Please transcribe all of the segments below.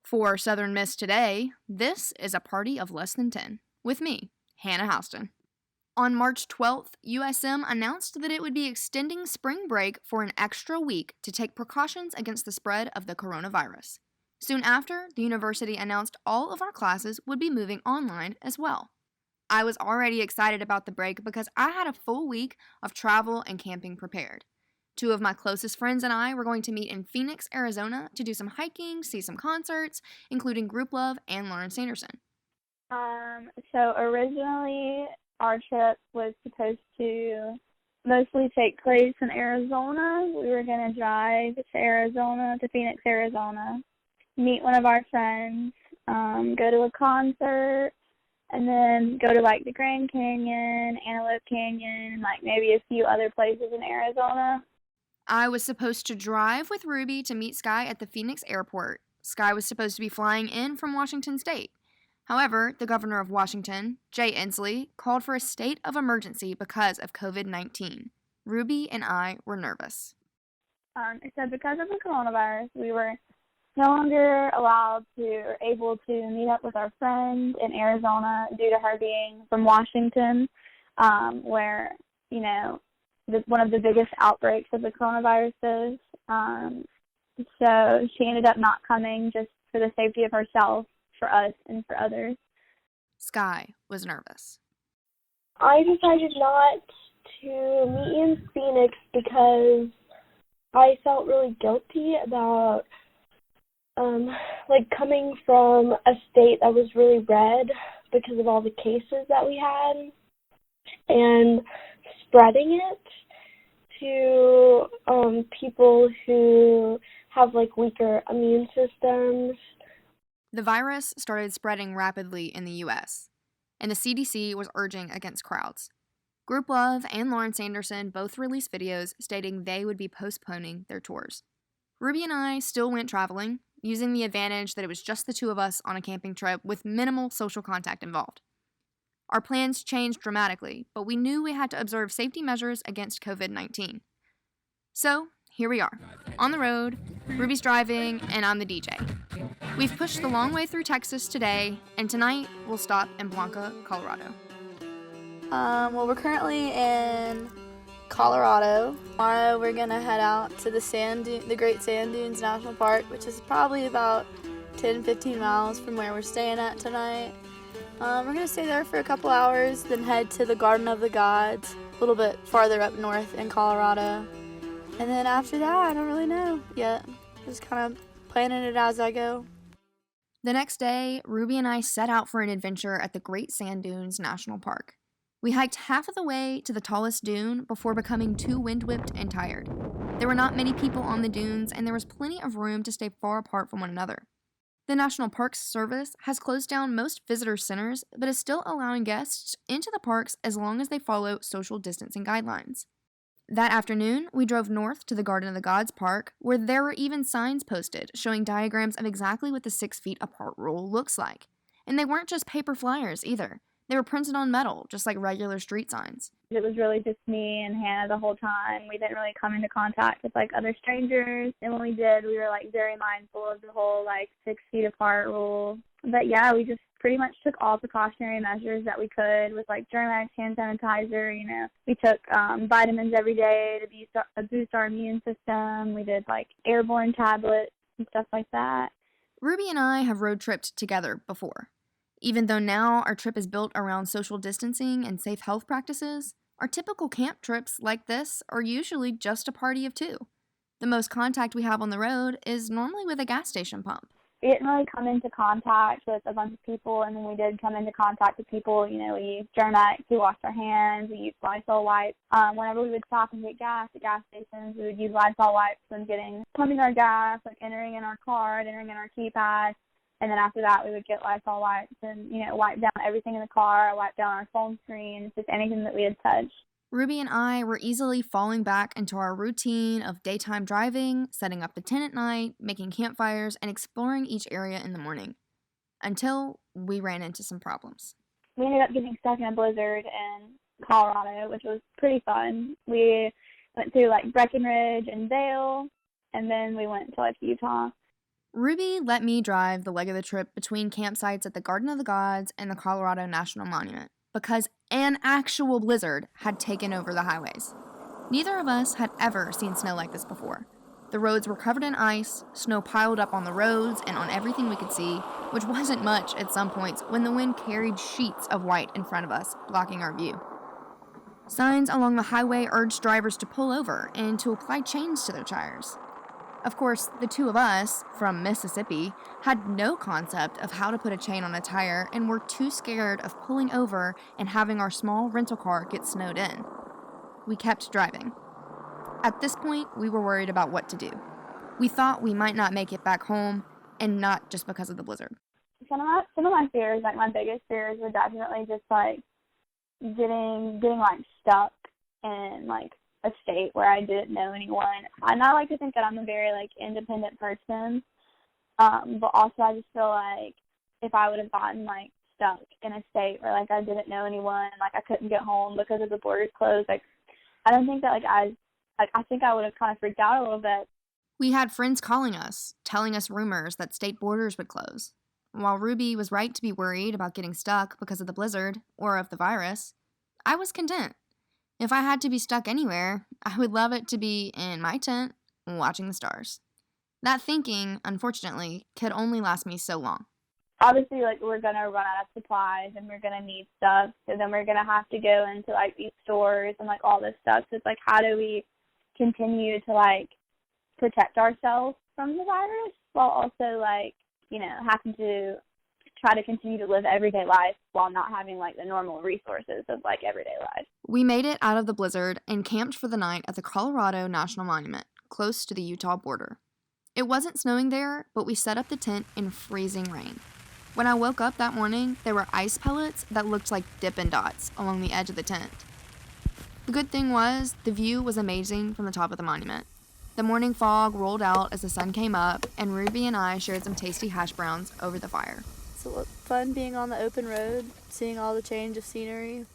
For Southern Miss Today, this is a party of less than 10, with me, Hannah Houston. On March 12th, USM announced that it would be extending spring break for an extra week to take precautions against the spread of the coronavirus. Soon after, the university announced all of our classes would be moving online as well. I was already excited about the break because I had a full week of travel and camping prepared. Two of my closest friends and I were going to meet in Phoenix, Arizona to do some hiking, see some concerts, including Group Love and Lauren Sanderson. So originally our trip was supposed to mostly take place in Arizona. We were going to drive to Phoenix, Arizona, meet one of our friends, go to a concert, and then go to, the Grand Canyon, Antelope Canyon, and, maybe a few other places in Arizona. I was supposed to drive with Ruby to meet Skye at the Phoenix airport. Skye was supposed to be flying in from Washington State. However, the governor of Washington, Jay Inslee, called for a state of emergency because of COVID-19. Ruby and I were nervous. So because of the coronavirus, we were no longer able to meet up with our friend in Arizona due to her being from Washington, where, one of the biggest outbreaks of the coronavirus is. So she ended up not coming just for the safety of herself, for us, and for others. Skye was nervous. I decided not to meet in Phoenix because I felt really guilty about coming from a state that was really red because of all the cases that we had and spreading it to people who have weaker immune systems. The virus started spreading rapidly in the U.S., and the CDC was urging against crowds. Group Love and Lauren Sanderson both released videos stating they would be postponing their tours. Ruby and I still went traveling, using the advantage that it was just the two of us on a camping trip with minimal social contact involved. Our plans changed dramatically, but we knew we had to observe safety measures against COVID-19. So, here we are, on the road, Ruby's driving, and I'm the DJ. We've pushed the long way through Texas today, and tonight we'll stop in Blanca, Colorado. We're currently in Colorado. Tomorrow we're gonna head out to the Great Sand Dunes National Park, which is probably about 10-15 miles from where we're staying at tonight. We're gonna stay there for a couple hours, then head to the Garden of the Gods, a little bit farther up north in Colorado. And then after that, I don't really know yet. Just kind of planning it as I go. The next day, Ruby and I set out for an adventure at the Great Sand Dunes National Park. We hiked half of the way to the tallest dune before becoming too wind-whipped and tired. There were not many people on the dunes, and there was plenty of room to stay far apart from one another. The National Parks Service has closed down most visitor centers, but is still allowing guests into the parks as long as they follow social distancing guidelines. That afternoon, we drove north to the Garden of the Gods Park, where there were even signs posted showing diagrams of exactly what the 6 feet apart rule looks like. And they weren't just paper flyers either. They were printed on metal, just like regular street signs. It was really just me and Hannah the whole time. We didn't really come into contact with other strangers. And when we did, we were very mindful of the whole 6 feet apart rule. But yeah, we just pretty much took all precautionary measures that we could with Germ-X, hand sanitizer. We took vitamins every day to boost our immune system. We did airborne tablets and stuff like that. Ruby and I have road tripped together before. Even though now our trip is built around social distancing and safe health practices, our typical camp trips like this are usually just a party of two. The most contact we have on the road is normally with a gas station pump. We didn't really come into contact with a bunch of people, and when we did come into contact with people, we used Germ-X, we washed our hands, we used Lysol wipes. Whenever we would stop and get gas at gas stations, we would use Lysol wipes when pumping our gas, entering in our card, entering in our keypad. And then after that, we would get Lysol wipes and, wipe down everything in the car, wipe down our phone screens, just anything that we had touched. Ruby and I were easily falling back into our routine of daytime driving, setting up the tent at night, making campfires, and exploring each area in the morning. Until we ran into some problems. We ended up getting stuck in a blizzard in Colorado, which was pretty fun. We went through Breckenridge and Vail, and then we went to Utah. Ruby let me drive the leg of the trip between campsites at the Garden of the Gods and the Colorado National Monument because an actual blizzard had taken over the highways. Neither of us had ever seen snow like this before. The roads were covered in ice, snow piled up on the roads and on everything we could see, which wasn't much at some points when the wind carried sheets of white in front of us, blocking our view. Signs along the highway urged drivers to pull over and to apply chains to their tires. Of course, the two of us, from Mississippi, had no concept of how to put a chain on a tire and were too scared of pulling over and having our small rental car get snowed in. We kept driving. At this point, we were worried about what to do. We thought we might not make it back home, and not just because of the blizzard. Some of my fears, like my biggest fears, were definitely just like getting like stuck in like a state where I didn't know anyone. And I like to think that I'm a very like independent person, but also I just feel like if I would have gotten like stuck in a state where like I didn't know anyone, like I couldn't get home because of the borders closed, like I don't think that I think I would have kind of freaked out a little bit. We had friends calling us, telling us rumors that state borders would close. While Ruby was right to be worried about getting stuck because of the blizzard or of the virus, I was content. If I had to be stuck anywhere, I would love it to be in my tent watching the stars. That thinking, unfortunately, could only last me so long. Obviously, like, we're going to run out of supplies and we're going to need stuff. So then we're going to have to go into, like, these stores and, like, all this stuff. So it's, like, how do we continue to, like, protect ourselves from the virus while also, like, you know, having to try to continue to live everyday life while not having, like, the normal resources of, like, everyday life. We made it out of the blizzard and camped for the night at the Colorado National Monument, close to the Utah border. It wasn't snowing there, but we set up the tent in freezing rain. When I woke up that morning, there were ice pellets that looked like Dippin' Dots along the edge of the tent. The good thing was, the view was amazing from the top of the monument. The morning fog rolled out as the sun came up, and Ruby and I shared some tasty hash browns over the fire. It's fun being on the open road, seeing all the change of scenery,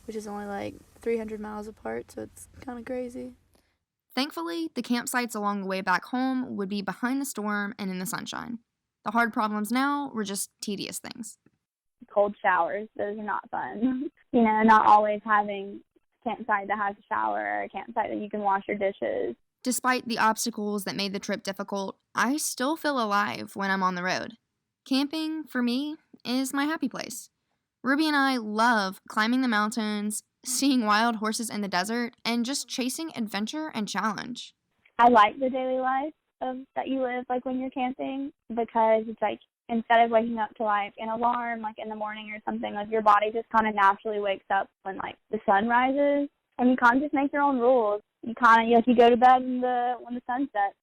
which is only like 300 miles apart, so it's kind of crazy. Thankfully, the campsites along the way back home would be behind the storm and in the sunshine. The hard problems now were just tedious things. Cold showers, those are not fun. You know, not always having a campsite that has a shower or a campsite that you can wash your dishes. Despite the obstacles that made the trip difficult, I still feel alive when I'm on the road. Camping, for me, is my happy place. Ruby and I love climbing the mountains, seeing wild horses in the desert, and just chasing adventure and challenge. I like the daily life that you live, like, when you're camping, because it's like, instead of waking up to, like, an alarm, like, in the morning or something, like, your body just kind of naturally wakes up when, like, the sun rises, and you kind of just make your own rules. You kind of, like, you go to bed when the sun sets.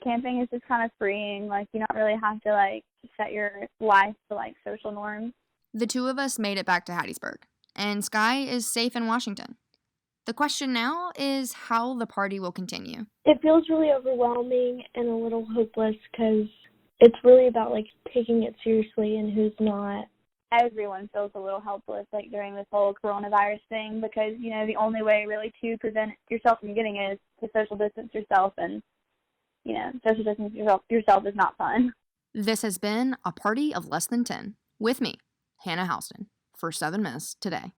Camping is just kind of freeing. Like, you don't really have to, like, set your life to, like, social norms. The two of us made it back to Hattiesburg, and Skye is safe in Washington. The question now is how the party will continue. It feels really overwhelming and a little hopeless because it's really about, like, taking it seriously and who's not. Everyone feels a little helpless, like, during this whole coronavirus thing because, you know, the only way really to prevent yourself from getting it is to social distance yourself, and, you know, social distance yourself is not fun. This has been a party of less than 10 with me, Hannah Houston, for 7 Miss Today.